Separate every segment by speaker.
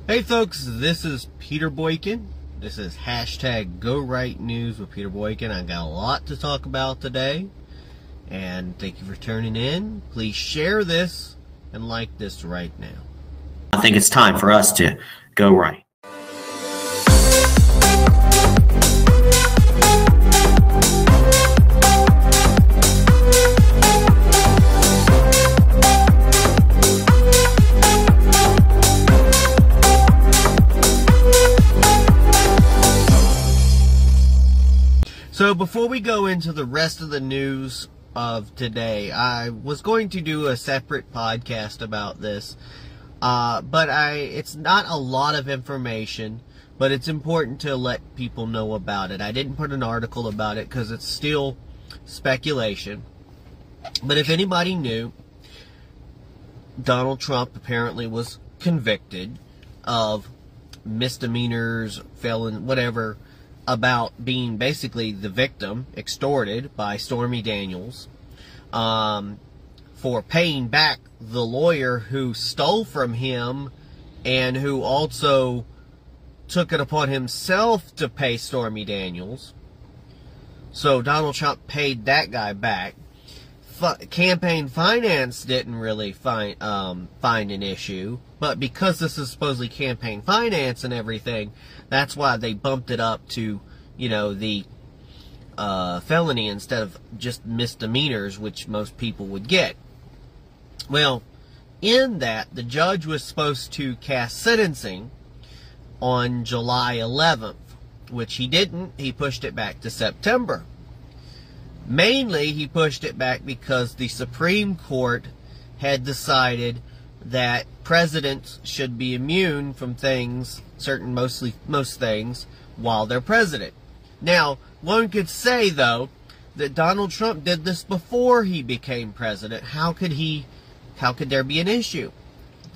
Speaker 1: Hey folks, this is Peter Boykin. This is hashtag Go Right News with Peter Boykin. I got a lot to talk about today, and thank you for tuning in. Please share this and like this right now.
Speaker 2: I think it's time for us to go right.
Speaker 1: So before we go into the rest of the news of today, I was going to do a separate podcast about this, but it's not a lot of information, but it's important to let people know about it. I didn't put an article about it because it's still speculation, but if anybody knew, Donald Trump apparently was convicted of misdemeanors, felon, whatever, about being basically the victim, extorted by Stormy Daniels, for paying back the lawyer who stole from him and who also took it upon himself to pay Stormy Daniels. So Donald Trump paid that guy back. Campaign finance didn't really find an issue, but because this is supposedly campaign finance and everything, that's why they bumped it up to, you know, the felony instead of just misdemeanors, which most people would get. Well, in that, the judge was supposed to cast sentencing on July 11th, which he didn't. He pushed it back to September. Mainly, he pushed it back because the Supreme Court had decided that presidents should be immune from things, most things, while they're president. Now, one could say, though, that Donald Trump did this before he became president. How could there be an issue?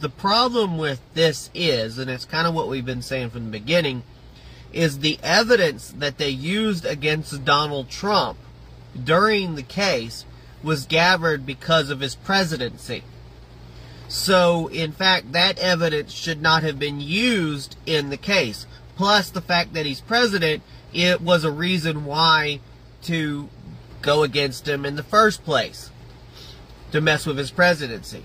Speaker 1: The problem with this is, and it's kind of what we've been saying from the beginning, is the evidence that they used against Donald Trump during the case was gathered because of his presidency. So, in fact, that evidence should not have been used in the case. Plus, the fact that he's president, it was a reason why to go against him in the first place, to mess with his presidency.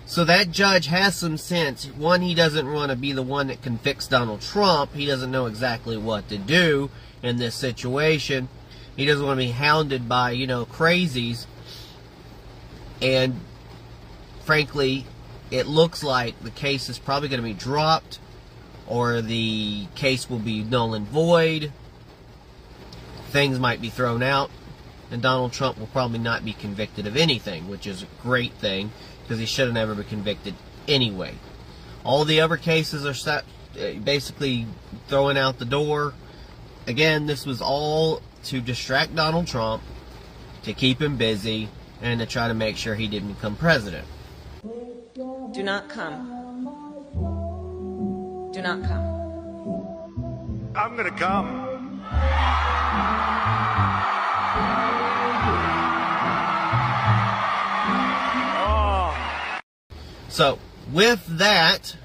Speaker 1: So that judge has some sense. One, he doesn't want to be the one that can fix Donald Trump. He doesn't know exactly what to do in this situation. He doesn't want to be hounded by, crazies. And frankly, it looks like the case is probably going to be dropped, or the case will be null and void. Things might be thrown out, and Donald Trump will probably not be convicted of anything, which is a great thing, because he should have never been convicted anyway. All the other cases are basically thrown out the door. Again, this was all to distract Donald Trump, to keep him busy, and to try to make sure he didn't become president.
Speaker 3: Do not come. Do not come.
Speaker 4: I'm gonna come.
Speaker 1: So, with that,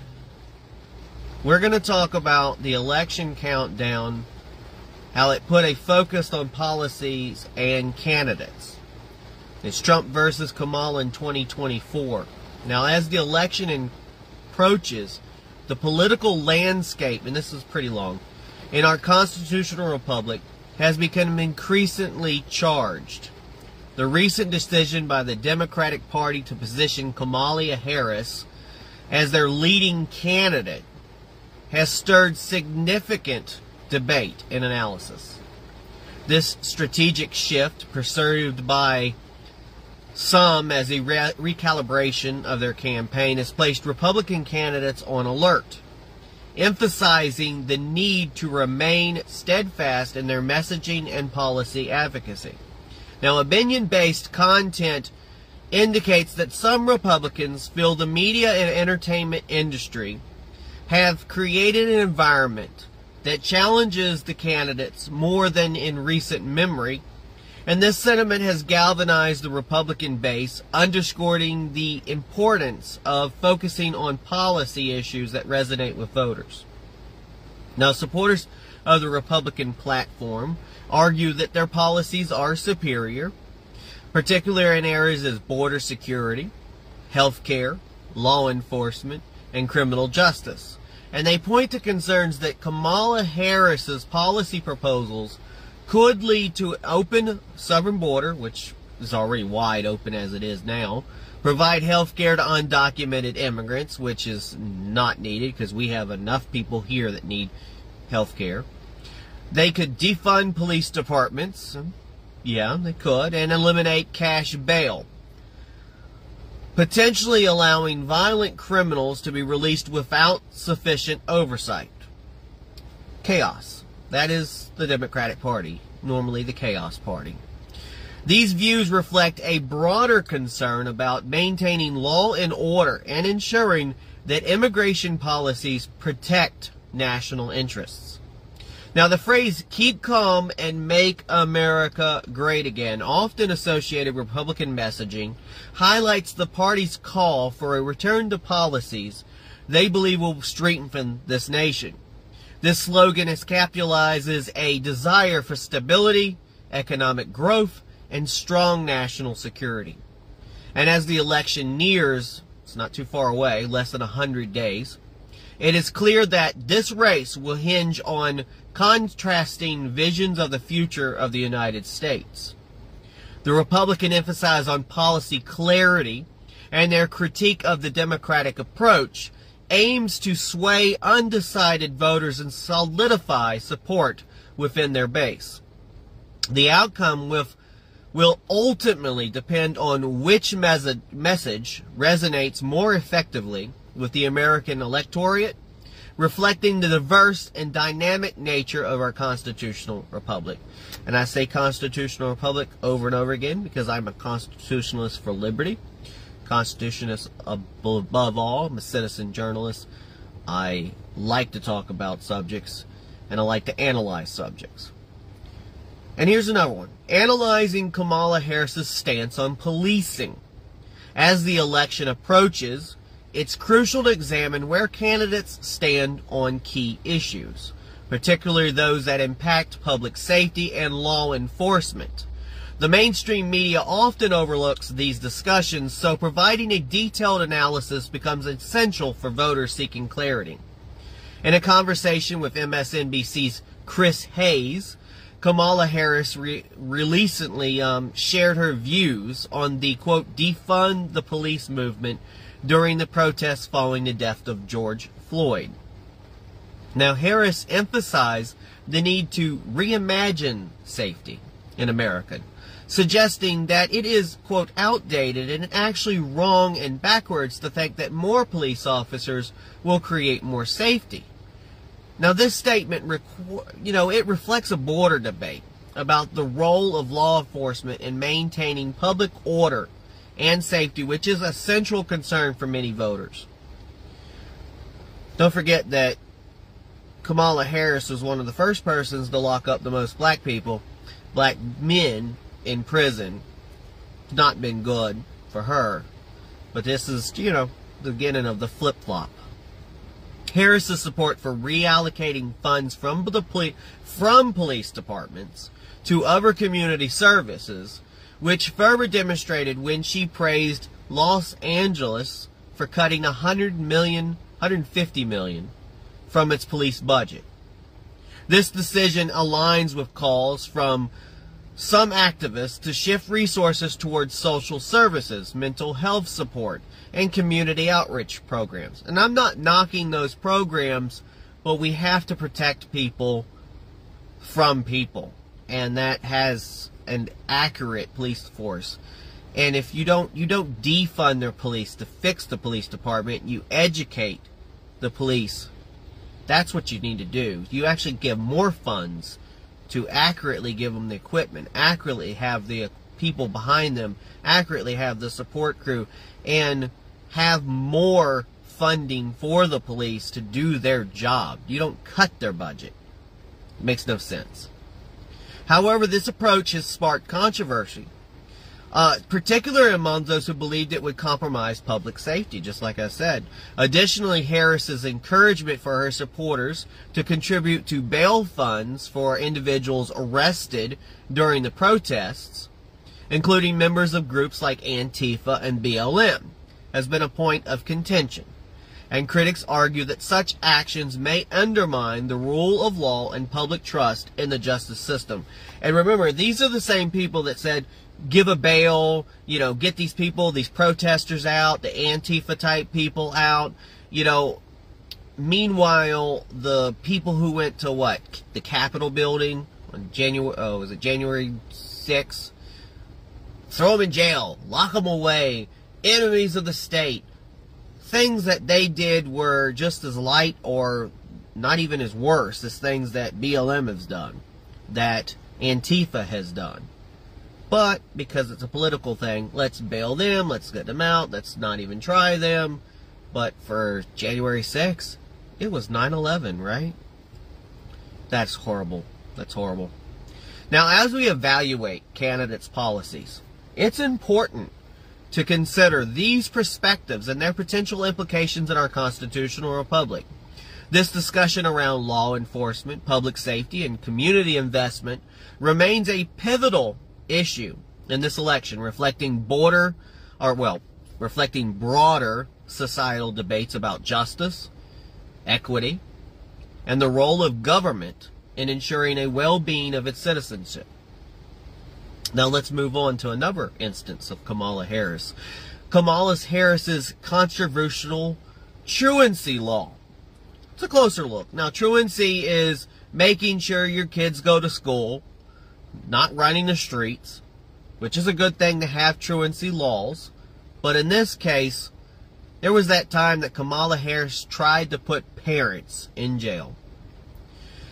Speaker 1: we're going to talk about the election countdown, how it put a focus on policies and candidates. It's Trump versus Kamala in 2024. Now, as the election approaches, the political landscape, and this is pretty long, in our constitutional republic has become increasingly charged. The recent decision by the Democratic Party to position Kamala Harris as their leading candidate has stirred significant debate and analysis. This strategic shift, perceived by some as a recalibration of their campaign, has placed Republican candidates on alert, emphasizing the need to remain steadfast in their messaging and policy advocacy. Now, opinion-based content indicates that some Republicans feel the media and entertainment industry have created an environment that challenges the candidates more than in recent memory, And this sentiment has galvanized the Republican base, underscoring the importance of focusing on policy issues that resonate with voters. Now, supporters of the Republican platform argue that their policies are superior, particularly in areas as border security, health care, law enforcement, and criminal justice. And they point to concerns that Kamala Harris's policy proposals could lead to an open southern border, which is already wide open as it is now, provide health care to undocumented immigrants, which is not needed because we have enough people here that need health care. They could defund police departments, yeah, they could, and eliminate cash bail, potentially allowing violent criminals to be released without sufficient oversight. Chaos. That is the Democratic Party, normally the chaos party. These views reflect a broader concern about maintaining law and order and ensuring that immigration policies protect national interests. Now, the phrase, keep calm and make America great again, often associated with Republican messaging, highlights the party's call for a return to policies they believe will strengthen this nation. This slogan capitalizes a desire for stability, economic growth, and strong national security. And as the election nears, it's not too far away, less than 100 days, it is clear that this race will hinge on contrasting visions of the future of the United States. The Republican emphasis on policy clarity and their critique of the Democratic approach aims to sway undecided voters and solidify support within their base. The outcome will ultimately depend on which message resonates more effectively with the American electorate, reflecting the diverse and dynamic nature of our constitutional republic. And I say constitutional republic over and over again because I'm a constitutionalist for liberty. Constitutionalist above all. I'm a citizen journalist. I like to talk about subjects, and I like to analyze subjects. And here's another one. Analyzing Kamala Harris's stance on policing. As the election approaches, it's crucial to examine where candidates stand on key issues, particularly those that impact public safety and law enforcement. The mainstream media often overlooks these discussions, so providing a detailed analysis becomes essential for voters seeking clarity. In a conversation with MSNBC's Chris Hayes, Kamala Harris recently shared her views on the, quote, defund the police movement during the protests following the death of George Floyd. Now, Harris emphasized the need to reimagine safety in America, suggesting that it is, quote, outdated and actually wrong and backwards to think that more police officers will create more safety. Now, this statement, it reflects a broader debate about the role of law enforcement in maintaining public order and safety, which is a central concern for many voters. Don't forget that Kamala Harris was one of the first persons to lock up the most black men in prison. It's not been good for her, but this is, the beginning of the flip-flop. Harris's support for reallocating funds from police departments to other community services, which further demonstrated when she praised Los Angeles for cutting $150 million from its police budget. This decision aligns with calls from some activists to shift resources towards social services, mental health support, and community outreach programs. And I'm not knocking those programs, but we have to protect people from people. And that has an accurate police force. And if you don't defund their police to fix the police department, you educate the police. That's what you need to do. You actually give more funds to accurately give them the equipment, accurately have the people behind them, accurately have the support crew, and have more funding for the police to do their job. You don't cut their budget. It makes no sense. However, this approach has sparked controversy, particularly among those who believed it would compromise public safety, just like I said. Additionally, Harris's encouragement for her supporters to contribute to bail funds for individuals arrested during the protests, including members of groups like Antifa and BLM, has been a point of contention. And critics argue that such actions may undermine the rule of law and public trust in the justice system. And remember, these are the same people that said, give a bail, get these people, these protesters out, the Antifa type people out, Meanwhile, the people who went to the Capitol building on January 6th, throw them in jail, lock them away, enemies of the state. Things that they did were just as light or not even as worse as things that BLM has done, that Antifa has done. But because it's a political thing, let's bail them, let's get them out, let's not even try them. But for January 6th, it was 9/11, right? That's horrible. That's horrible. Now, as we evaluate candidates' policies, it's important to consider these perspectives and their potential implications in our constitutional republic. This discussion around law enforcement, public safety, and community investment remains a pivotal issue in this election, reflecting broader societal debates about justice, equity, and the role of government in ensuring a well-being of its citizenship. Now let's move on to another instance of Kamala Harris. Kamala Harris's controversial truancy law. It's a closer look. Now, truancy is making sure your kids go to school, not running the streets, which is a good thing to have truancy laws. But in this case, there was that time that Kamala Harris tried to put parents in jail.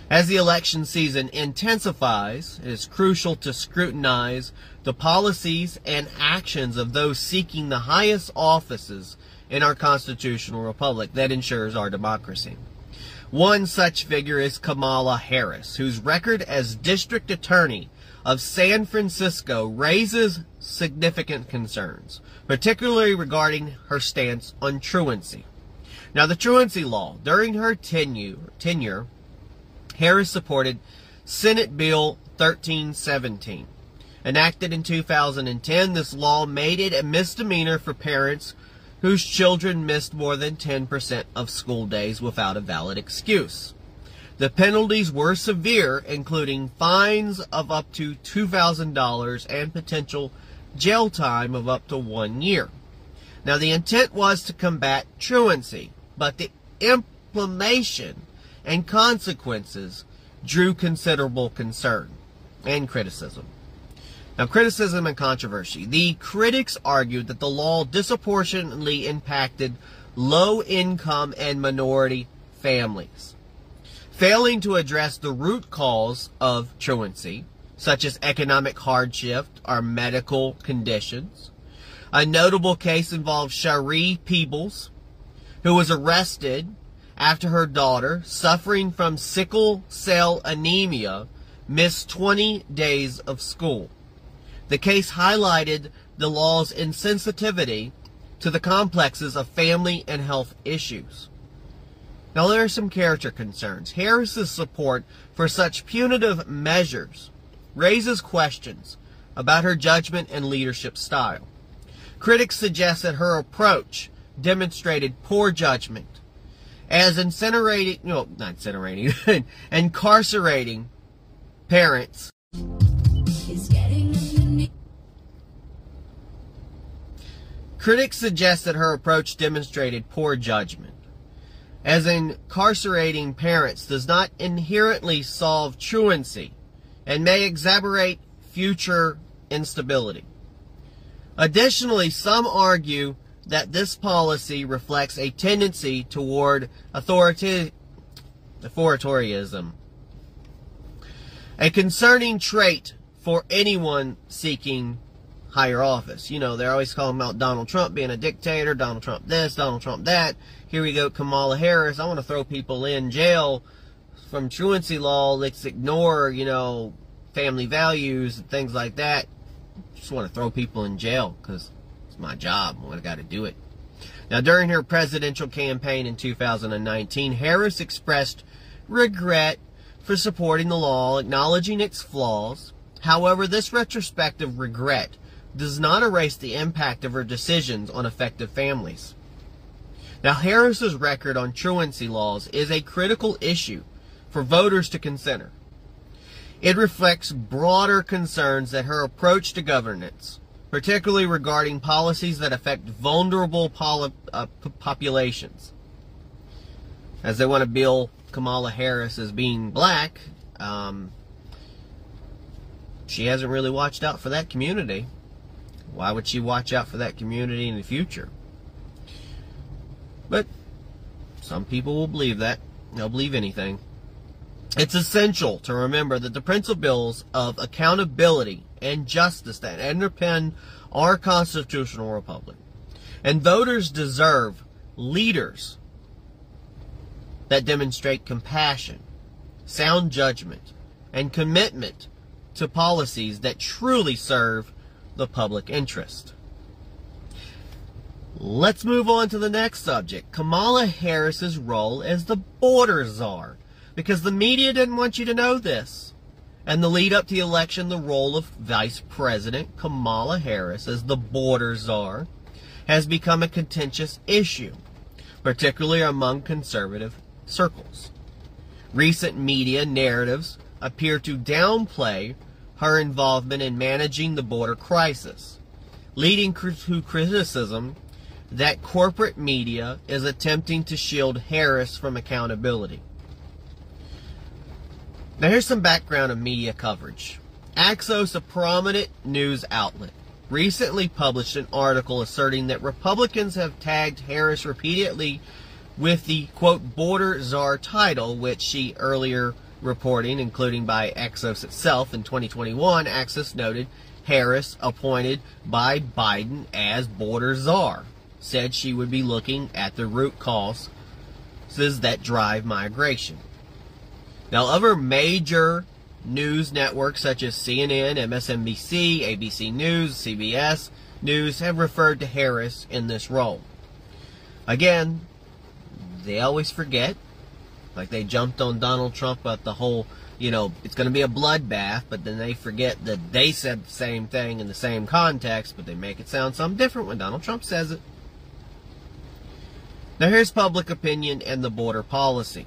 Speaker 1: As the election season intensifies, it is crucial to scrutinize the policies and actions of those seeking the highest offices in our constitutional republic that ensures our democracy. One such figure is Kamala Harris, whose record as district attorney of San Francisco raises significant concerns, particularly regarding her stance on truancy. Now, the truancy law, during her tenure, Harris supported Senate Bill 1317. Enacted in 2010, this law made it a misdemeanor for parents whose children missed more than 10% of school days without a valid excuse. The penalties were severe, including fines of up to $2,000 and potential jail time of up to 1 year. Now, the intent was to combat truancy, but the implementation and consequences drew considerable concern and criticism. Now, criticism and controversy. The critics argued that the law disproportionately impacted low-income and minority families, failing to address the root cause of truancy, such as economic hardship or medical conditions. A notable case involved Cherie Peebles, who was arrested after her daughter, suffering from sickle cell anemia, missed 20 days of school. The case highlighted the law's insensitivity to the complexes of family and health issues. Now, there are some character concerns. Harris's support for such punitive measures raises questions about her judgment and leadership style. Critics suggest that her approach demonstrated poor judgment, as incarcerating parents Critics suggest that her approach demonstrated poor judgment, as incarcerating parents does not inherently solve truancy and may exacerbate future instability. Additionally, some argue that this policy reflects a tendency toward authoritarianism, a concerning trait for anyone seeking higher office. You know, they're always calling about Donald Trump being a dictator, Donald Trump this, Donald Trump that. Here we go, Kamala Harris. I want to throw people in jail from truancy law. Let's ignore, family values and things like that. Just want to throw people in jail because it's my job. I got to do it. Now, during her presidential campaign in 2019, Harris expressed regret for supporting the law, acknowledging its flaws. However, this retrospective regret does not erase the impact of her decisions on affected families. Now, Harris's record on truancy laws is a critical issue for voters to consider. It reflects broader concerns that her approach to governance, particularly regarding policies that affect vulnerable populations. As they want to bill Kamala Harris as being black, she hasn't really watched out for that community. Why would she watch out for that community in the future? But some people will believe that. They'll believe anything. It's essential to remember that the principles of accountability and justice that underpin our constitutional republic. And voters deserve leaders that demonstrate compassion, sound judgment, and commitment to policies that truly serve the public interest. Let's move on to the next subject, Kamala Harris's role as the border czar. Because the media didn't want you to know this. And the lead up to the election, the role of Vice President Kamala Harris as the border czar has become a contentious issue, particularly among conservative circles. Recent media narratives appear to downplay her involvement in managing the border crisis, leading to criticism that corporate media is attempting to shield Harris from accountability. Now here's some background of media coverage. Axios, a prominent news outlet, recently published an article asserting that Republicans have tagged Harris repeatedly with the, quote, border czar title, which she earlier reporting, including by Axios itself in 2021, Axios noted Harris, appointed by Biden as border czar, said she would be looking at the root causes that drive migration. Now, other major news networks such as CNN, MSNBC, ABC News, CBS News have referred to Harris in this role. Again, they always forget, like they jumped on Donald Trump at the whole, it's going to be a bloodbath, but then they forget that they said the same thing in the same context, but they make it sound something different when Donald Trump says it. Now, here's public opinion and the border policy.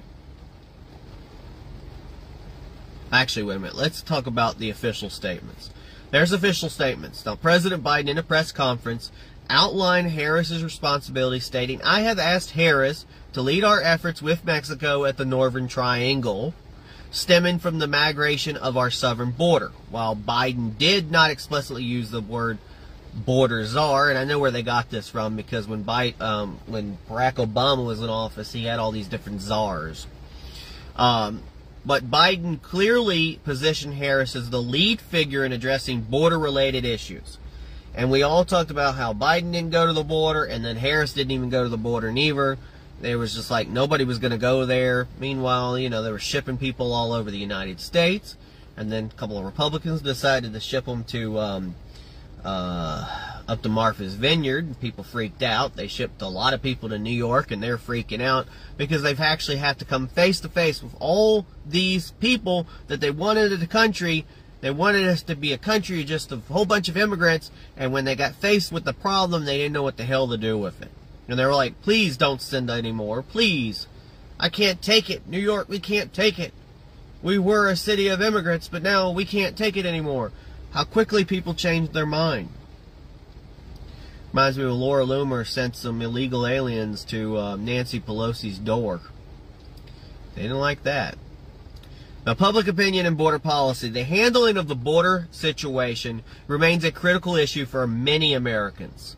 Speaker 1: Actually, wait a minute. Let's talk about the official statements. There's official statements. Now, President Biden in a press conference outlined Harris's responsibility, stating, "I have asked Harris to lead our efforts with Mexico at the Northern Triangle, stemming from the migration of our southern border." While Biden did not explicitly use the word border czar, and I know where they got this from, because when Barack Obama was in office, he had all these different czars. But Biden clearly positioned Harris as the lead figure in addressing border-related issues. And we all talked about how Biden didn't go to the border, and then Harris didn't even go to the border neither. There was just like nobody was going to go there. Meanwhile, they were shipping people all over the United States. And then a couple of Republicans decided to ship them to up to Martha's Vineyard. People freaked out. They shipped a lot of people to New York, and they're freaking out because they've actually have to come face to face with all these people that they wanted in the country. They wanted us to be a country of just a whole bunch of immigrants, and when they got faced with the problem, they didn't know what the hell to do with it. And they were like, please don't send anymore. Please. I can't take it. New York, we can't take it. We were a city of immigrants, but now we can't take it anymore. How quickly people changed their mind. Reminds me of Laura Loomer sent some illegal aliens to Nancy Pelosi's door. They didn't like that. Now, public opinion and border policy. The handling of the border situation remains a critical issue for many Americans.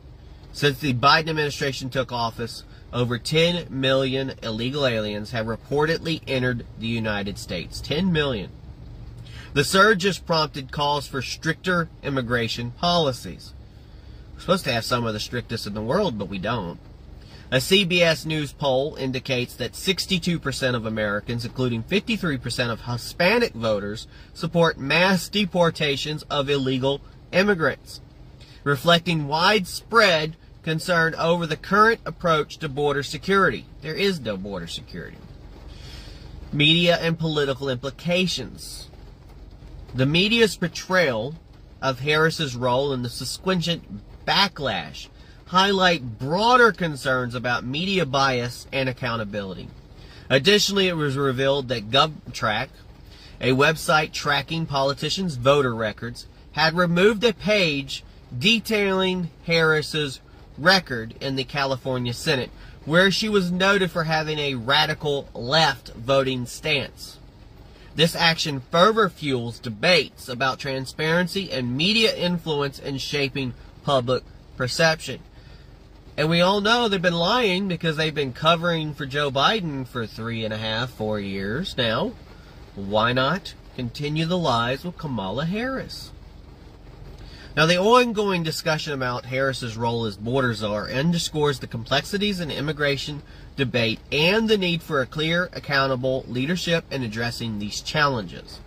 Speaker 1: Since the Biden administration took office, over 10 million illegal aliens have reportedly entered the United States. 10 million. The surge has prompted calls for stricter immigration policies. We're supposed to have some of the strictest in the world, but we don't. A CBS News poll indicates that 62% of Americans, including 53% of Hispanic voters, support mass deportations of illegal immigrants, reflecting widespread concern over the current approach to border security. There is no border security. Media and political implications. The media's portrayal of Harris's role in the subsequent backlash highlight broader concerns about media bias and accountability. Additionally, it was revealed that GovTrack, a website tracking politicians' voter records, had removed a page detailing Harris's record in the California Senate, where she was noted for having a radical left voting stance. This action further fuels debates about transparency and media influence in shaping public perception. And we all know they've been lying because they've been covering for Joe Biden for 3.5, 4 years now. Why not continue the lies with Kamala Harris? Now, the ongoing discussion about Harris's role as border czar underscores the complexities in immigration debate and the need for a clear, accountable leadership in addressing these challenges.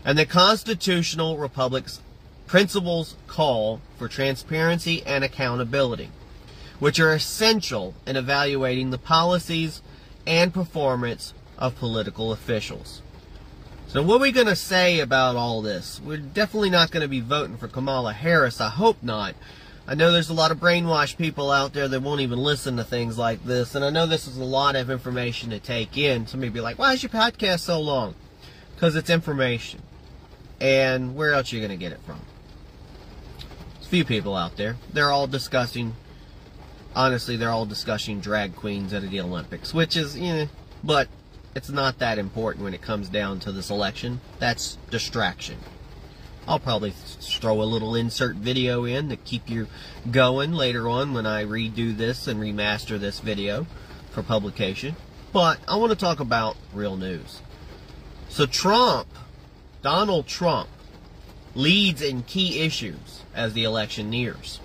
Speaker 1: And the constitutional republic's principles call for transparency and accountability, which are essential in evaluating the policies and performance of political officials. So what are we going to say about all this? We're definitely not going to be voting for Kamala Harris. I hope not. I know there's a lot of brainwashed people out there that won't even listen to things like this, and I know this is a lot of information to take in. Somebody be like, why is your podcast so long? Because it's information. And where else are you going to get it from? There's a few people out there. They're all discussing drag queens at the Olympics, which is, but it's not that important when it comes down to this election. That's distraction. I'll probably throw a little insert video in to keep you going later on when I redo this and remaster this video for publication. But I want to talk about real news. So Donald Trump, leads in key issues as the election nears.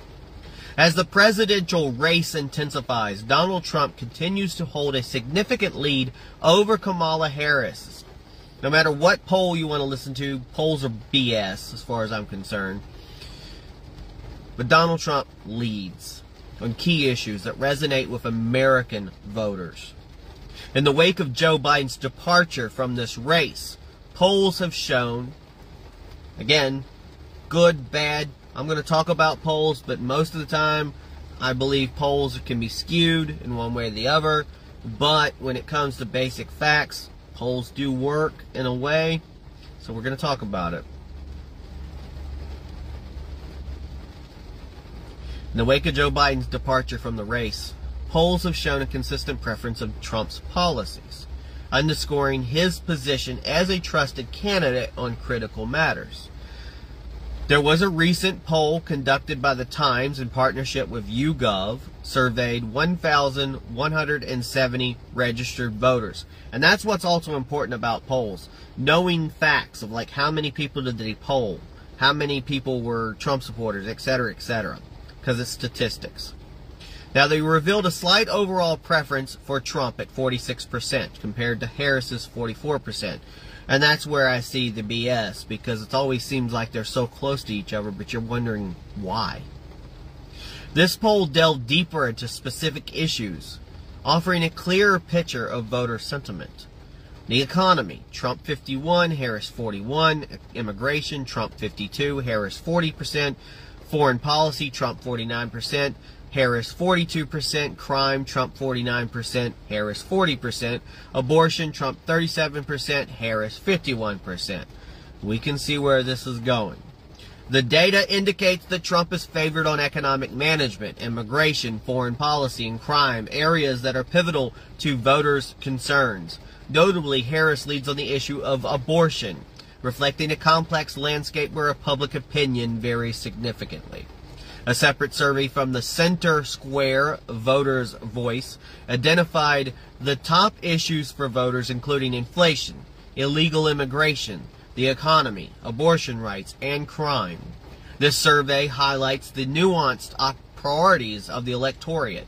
Speaker 1: As the presidential race intensifies, Donald Trump continues to hold a significant lead over Kamala Harris. No matter what poll you want to listen to, polls are BS as far as I'm concerned. But Donald Trump leads on key issues that resonate with American voters. In the wake of Joe Biden's departure from this race, polls have shown, again, good, bad. I'm going to talk about polls, but most of the time, I believe polls can be skewed in one way or the other. But when it comes to basic facts, polls do work in a way. So we're going to talk about it. In the wake of Joe Biden's departure from the race, polls have shown a consistent preference of Trump's policies, underscoring his position as a trusted candidate on critical matters. There was a recent poll conducted by the Times in partnership with YouGov, surveyed 1,170 registered voters. And that's what's also important about polls. Knowing facts of like how many people did they poll, how many people were Trump supporters, etc., etc. Because it's statistics. Now, they revealed a slight overall preference for Trump at 46% compared to Harris's 44%. And that's where I see the BS, because it always seems like they're so close to each other, but you're wondering why. This poll delved deeper into specific issues, offering a clearer picture of voter sentiment. The economy, Trump 51, Harris 41. Immigration, Trump 52, Harris 40%. Foreign policy, Trump 49%. Harris 42%, crime, Trump 49%, Harris 40%, abortion, Trump 37%, Harris 51%. We can see where this is going. The data indicates that Trump is favored on economic management, immigration, foreign policy, and crime, areas that are pivotal to voters' concerns. Notably, Harris leads on the issue of abortion, reflecting a complex landscape where public opinion varies significantly. A separate survey from the Center Square Voters' Voice identified the top issues for voters, including inflation, illegal immigration, the economy, abortion rights, and crime. This survey highlights the nuanced priorities of the electorate.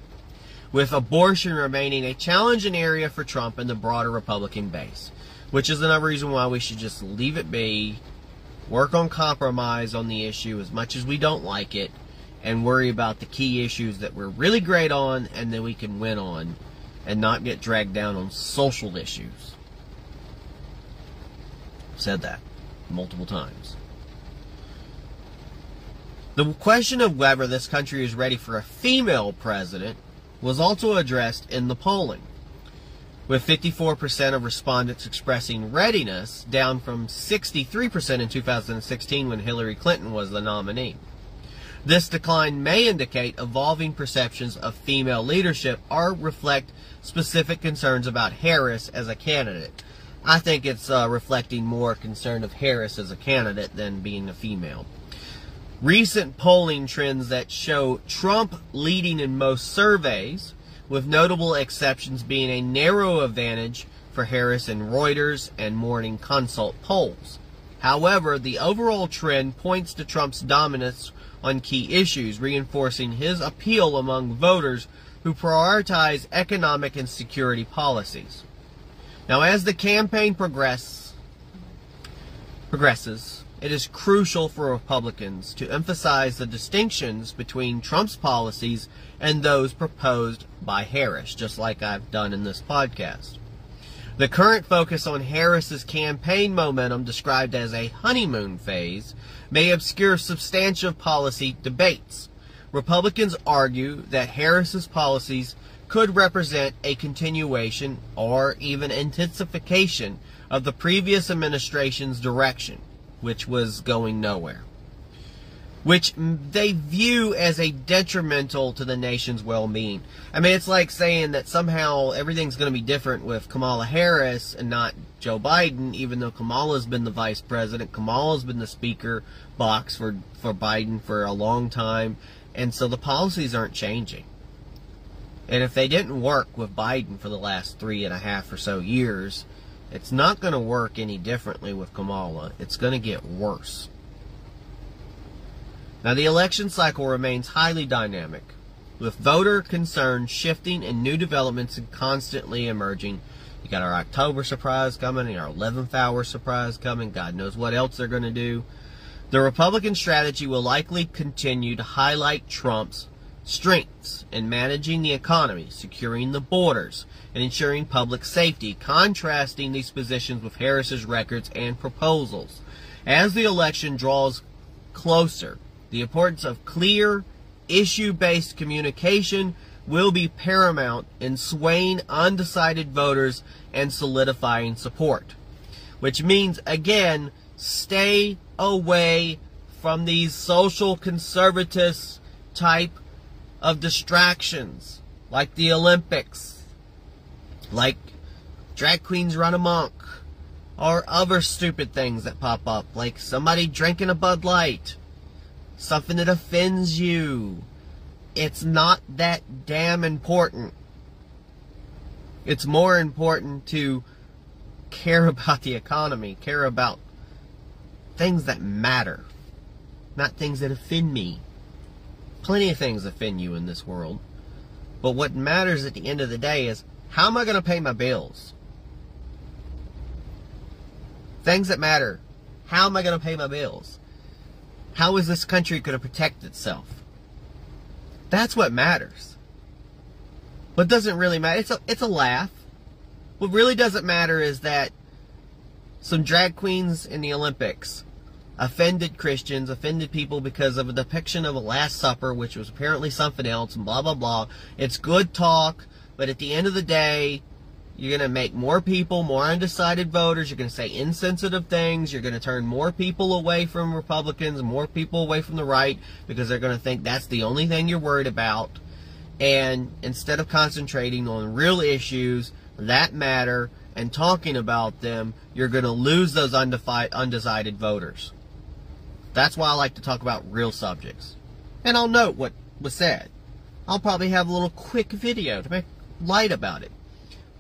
Speaker 1: with abortion remaining a challenging area for Trump and the broader Republican base, which is another reason why we should just leave it be, work on compromise on the issue as much as we don't like it, and worry about the key issues that we're really great on and that we can win on, and not get dragged down on social issues. I've said that multiple times. The question of whether this country is ready for a female president was also addressed in the polling, with 54% of respondents expressing readiness, down from 63% in 2016 when Hillary Clinton was the nominee. This decline may indicate evolving perceptions of female leadership or reflect specific concerns about Harris as a candidate. I think it's reflecting more concern of Harris as a candidate than being a female. Recent polling trends that show Trump leading in most surveys, with notable exceptions being a narrow advantage for Harris in Reuters and Morning Consult polls. However, the overall trend points to Trump's dominance on key issues, reinforcing his appeal among voters who prioritize economic and security policies. Now, as the campaign progresses, it is crucial for Republicans to emphasize the distinctions between Trump's policies and those proposed by Harris, just like I've done in this podcast. The current focus on Harris's campaign momentum, described as a honeymoon phase, may obscure substantive policy debates. Republicans argue that Harris's policies could represent a continuation or even intensification of the previous administration's direction, which was going nowhere, which they view as a detrimental to the nation's well-being. I mean, it's like saying that somehow everything's going to be different with Kamala Harris and not Joe Biden, even though Kamala's been the vice president, Kamala's been the speaker box for Biden for a long time, and so the policies aren't changing. And if they didn't work with Biden for the last 3.5 or so years, it's not going to work any differently with Kamala. It's going to get worse. Now, the election cycle remains highly dynamic, with voter concerns shifting and new developments constantly emerging. You got our October surprise coming and our 11th hour surprise coming. God knows what else they're going to do. The Republican strategy will likely continue to highlight Trump's strengths in managing the economy, securing the borders, and ensuring public safety, contrasting these positions with Harris's records and proposals. As the election draws closer, the importance of clear, issue-based communication will be paramount in swaying undecided voters and solidifying support. Which means, again, stay away from these social conservatist type of distractions, like the Olympics, like drag queens run amok, or other stupid things that pop up, like somebody drinking a Bud Light, something that offends you. It's not that damn important. It's more important to care about the economy, care about things that matter, not things that offend me. Plenty of things offend you in this world. But what matters at the end of the day is, how am I going to pay my bills? Things that matter. How am I going to pay my bills? How is this country going to protect itself? That's what matters. What doesn't really matter, it's a laugh. What really doesn't matter is that some drag queens in the Olympics offended Christians, offended people because of a depiction of a Last Supper, which was apparently something else, and blah, blah, blah. It's good talk, but at the end of the day, you're going to make more people, more undecided voters. You're going to say insensitive things. You're going to turn more people away from Republicans, more people away from the right, because they're going to think that's the only thing you're worried about. And instead of concentrating on real issues that matter and talking about them, you're going to lose those undecided voters. That's why I like to talk about real subjects. And I'll note what was said. I'll probably have a little quick video to make light about it.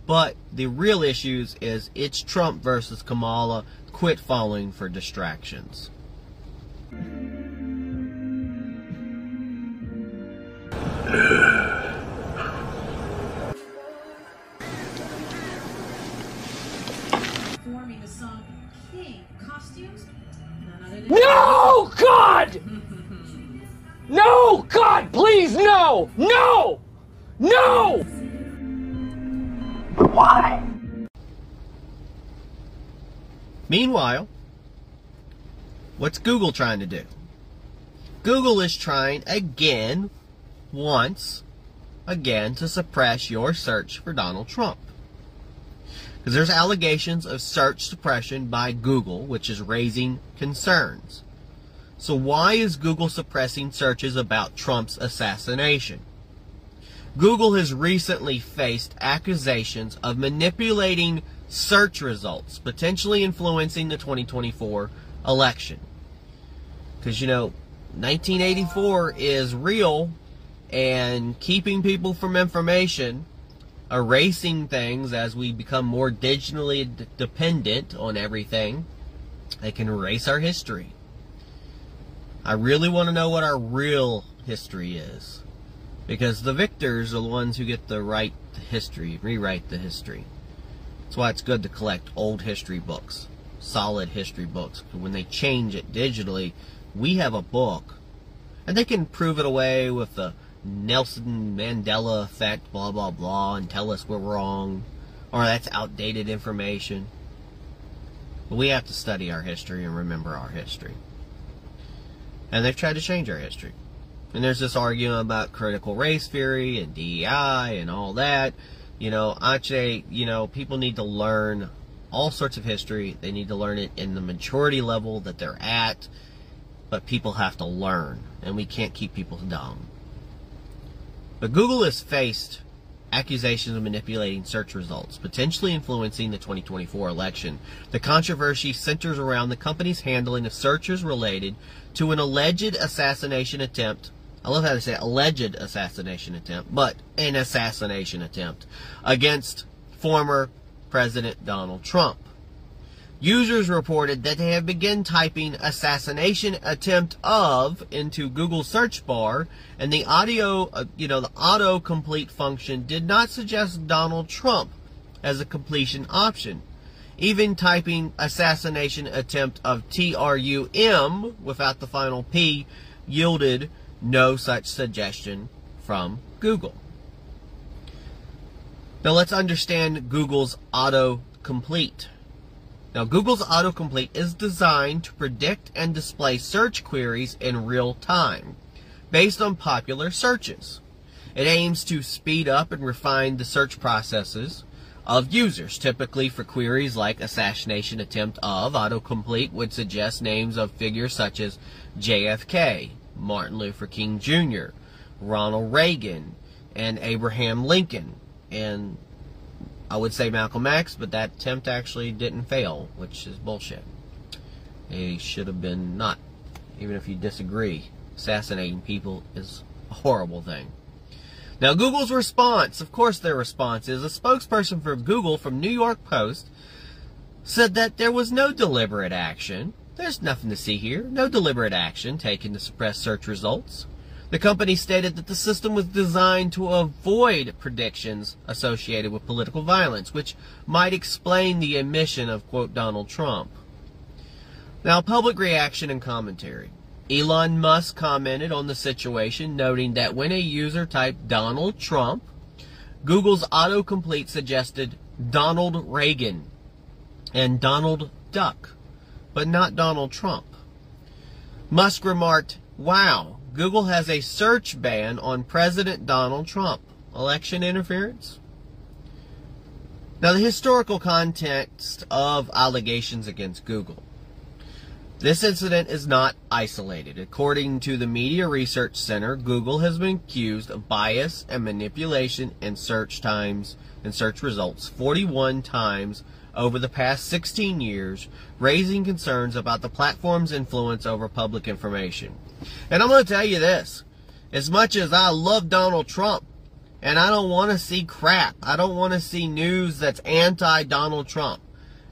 Speaker 1: But the real issues is, it's Trump versus Kamala. Quit falling for distractions.
Speaker 5: No! God, please, no! No! No!
Speaker 2: But why?
Speaker 1: Meanwhile, what's Google trying to do? Google is trying once again, to suppress your search for Donald Trump. Because there's allegations of search suppression by Google, which is raising concerns. So why is Google suppressing searches about Trump's assassination? Google has recently faced accusations of manipulating search results, potentially influencing the 2024 election. Because, 1984 is real, and keeping people from information, erasing things as we become more digitally dependent on everything, they can erase our history. I really want to know what our real history is, because the victors are the ones who get to write the history, rewrite the history. That's why it's good to collect old history books, solid history books. When they change it digitally, we have a book, and they can prove it away with the Nelson Mandela effect, blah, blah, blah, and tell us we're wrong, or that's outdated information. But we have to study our history and remember our history. And they've tried to change our history. And there's this argument about critical race theory and DEI and all that. I'd say, people need to learn all sorts of history. They need to learn it in the maturity level that they're at. But people have to learn, and we can't keep people dumb. But Google has faced accusations of manipulating search results, potentially influencing the 2024 election. The controversy centers around the company's handling of searches related to an alleged assassination attempt. I love how they say alleged assassination attempt, but an assassination attempt against former President Donald Trump. Users reported that they have begun typing assassination attempt of into Google search bar, and the the auto-complete function did not suggest Donald Trump as a completion option. Even typing assassination attempt of TRUM without the final P yielded no such suggestion from Google. Now let's understand Google's autocomplete. Now, Google's autocomplete is designed to predict and display search queries in real time, based on popular searches. It aims to speed up and refine the search processes of users. Typically for queries like assassination attempt of, autocomplete would suggest names of figures such as JFK, Martin Luther King Jr., Ronald Reagan, and Abraham Lincoln, and I would say Malcolm X, but that attempt actually didn't fail, which is bullshit. He should have been not. Even if you disagree, assassinating people is a horrible thing. Now, Google's response, of course their response is, a spokesperson for Google from New York Post said that there was no deliberate action. There's nothing to see here. No deliberate action taken to suppress search results. The company stated that the system was designed to avoid predictions associated with political violence, which might explain the omission of, quote, Donald Trump. Now, public reaction and commentary. Elon Musk commented on the situation, noting that when a user typed Donald Trump, Google's autocomplete suggested Donald Reagan and Donald Duck, but not Donald Trump. Musk remarked, "Wow, Google has a search ban on President Donald Trump. Election interference?" Now, the historical context of allegations against Google. This incident is not isolated. According to the Media Research Center, Google has been accused of bias and manipulation in search times and search results 41 times over the past 16 years, raising concerns about the platform's influence over public information. And I'm going to tell you this, as much as I love Donald Trump, and I don't want to see crap, I don't want to see news that's anti-Donald Trump,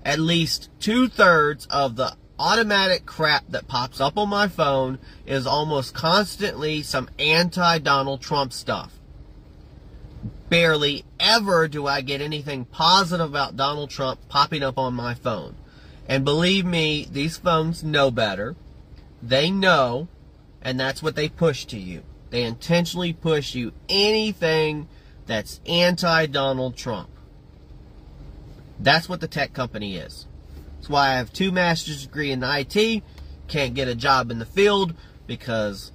Speaker 1: at least 2/3 of the automatic crap that pops up on my phone is almost constantly some anti-Donald Trump stuff. Barely ever do I get anything positive about Donald Trump popping up on my phone. And believe me, these phones know better. They know, And that's what they push to you. They intentionally push you anything that's anti-Donald Trump. That's what the tech company is. That's why I have 2 master's degree in IT, can't get a job in the field, because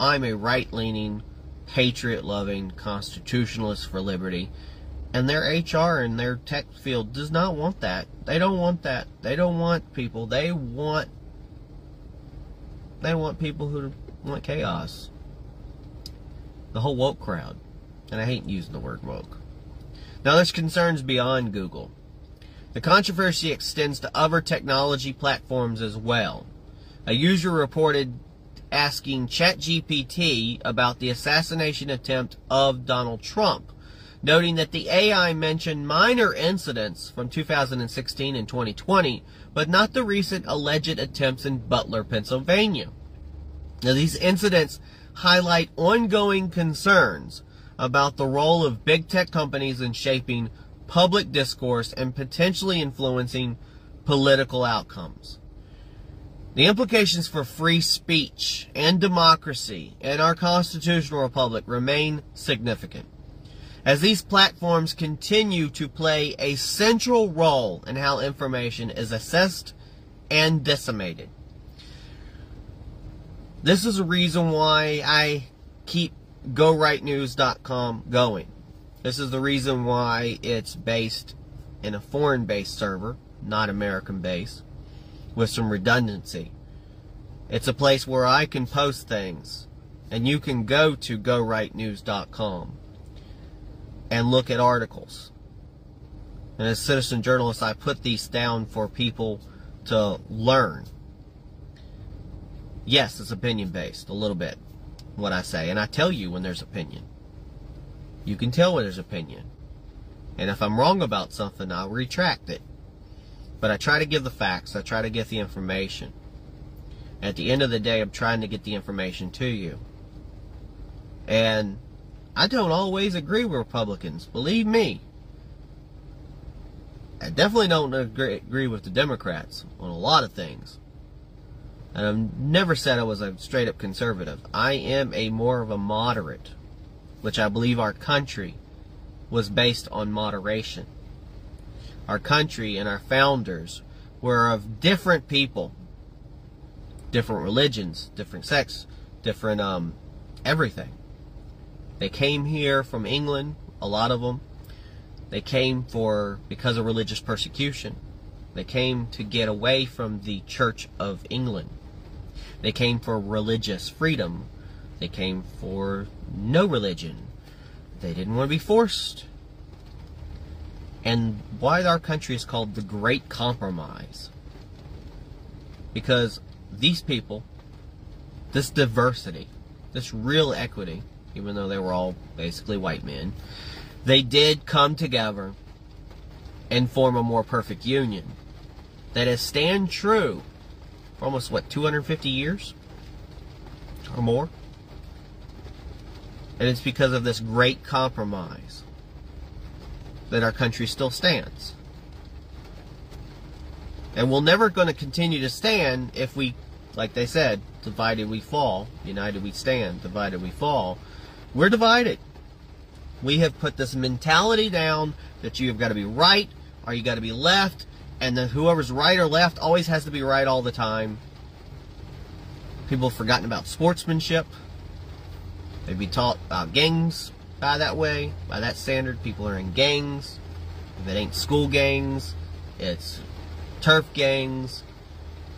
Speaker 1: I'm a right-leaning, patriot-loving constitutionalist for liberty. And their HR and their tech field does not want that. They don't want that. They don't want people. They want people who want chaos. The whole woke crowd. And I hate using the word woke. Now there's concerns beyond Google. The controversy extends to other technology platforms as well. A user reported asking ChatGPT about the assassination attempt of Donald Trump, noting that the AI mentioned minor incidents from 2016 and 2020, but not the recent alleged attempts in Butler, Pennsylvania. Now, these incidents highlight ongoing concerns about the role of big tech companies in shaping public discourse and potentially influencing political outcomes. The implications for free speech and democracy in our constitutional republic remain significant, as these platforms continue to play a central role in how information is assessed and disseminated. This is a reason why I keep GoRightNews.com going. This is the reason why it's based in a foreign-based server, not American-based, with some redundancy. It's a place where I can post things, and you can go to GoRightNews.com and look at articles. And as a citizen journalist, I put these down for people to learn. Yes, it's opinion-based, a little bit, what I say. And I tell you when there's opinion. You can tell when there's opinion. And if I'm wrong about something, I'll retract it. But I try to give the facts. I try to get the information. At the end of the day, I'm trying to get the information to you. And I don't always agree with Republicans. Believe me. I definitely don't agree with the Democrats on a lot of things. And I've never said I was a straight-up conservative. I am more of a moderate, which I believe our country was based on moderation. Our country and our founders were of different people, different religions, different sects, different everything. They came here from England, a lot of them. They came because of religious persecution. They came to get away from the Church of England. They came for religious freedom. They came for no religion. They didn't want to be forced. And why our country is called the Great Compromise. Because these people, this diversity, this real equity, even though they were all basically white men, they did come together and form a more perfect union that has stand true for almost, 250 years or more? And it's because of this great compromise that our country still stands. And we're never going to continue to stand if we, like they said, divided we fall, united we stand, divided we fall. We're divided. We have put this mentality down that you have got to be right or you got to be left, and then whoever's right or left always has to be right all the time. People have forgotten about sportsmanship. They'd be taught about gangs by that way, by that standard. People are in gangs. If it ain't school gangs, it's turf gangs,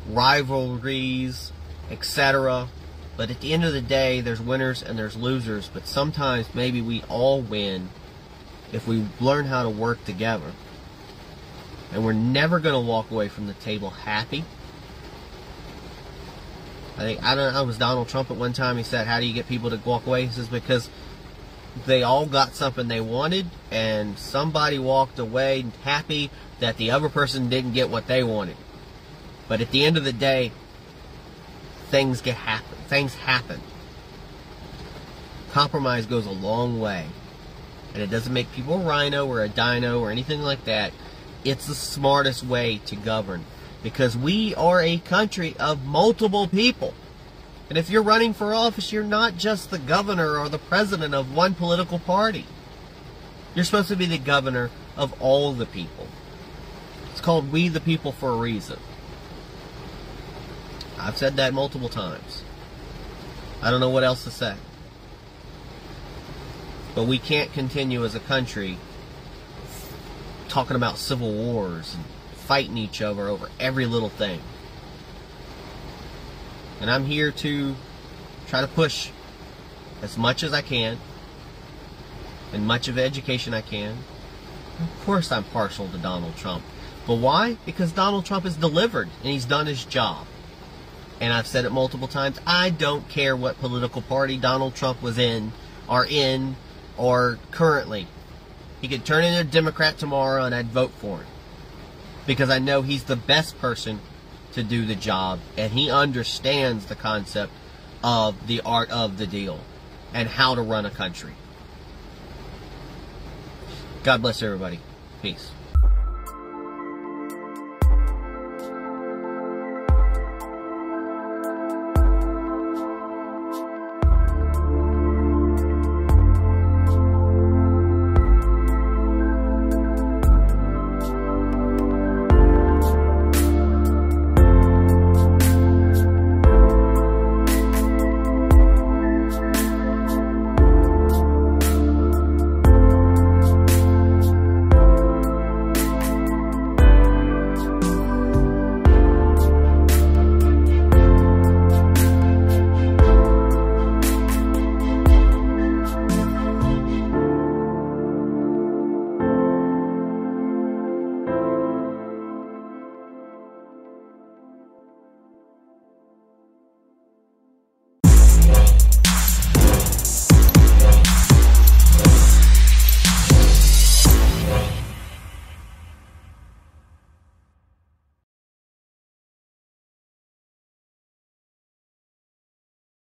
Speaker 1: rivalries, etc. But at the end of the day, there's winners and there's losers. But sometimes maybe we all win if we learn how to work together. And we're never going to walk away from the table happy. I don't know, it was Donald Trump at one time. He said, how do you get people to walk away? He says, because they all got something they wanted, and somebody walked away happy that the other person didn't get what they wanted. But at the end of the day, things happen. Compromise goes a long way. And it doesn't make people a rhino or a dino or anything like that. It's the smartest way to govern. Because we are a country of multiple people. And if you're running for office, you're not just the governor or the president of one political party. You're supposed to be the governor of all the people. It's called We the People for a reason. I've said that multiple times. I don't know what else to say. But we can't continue as a country talking about civil wars and fighting each other over every little thing. And I'm here to try to push as much as I can and much of education I can. Of course I'm partial to Donald Trump. But why? Because Donald Trump has delivered and he's done his job. And I've said it multiple times, I don't care what political party Donald Trump was in, or currently. He could turn into a Democrat tomorrow and I'd vote for him. Because I know he's the best person to do the job, and he understands the concept of the art of the deal and how to run a country. God bless everybody. Peace.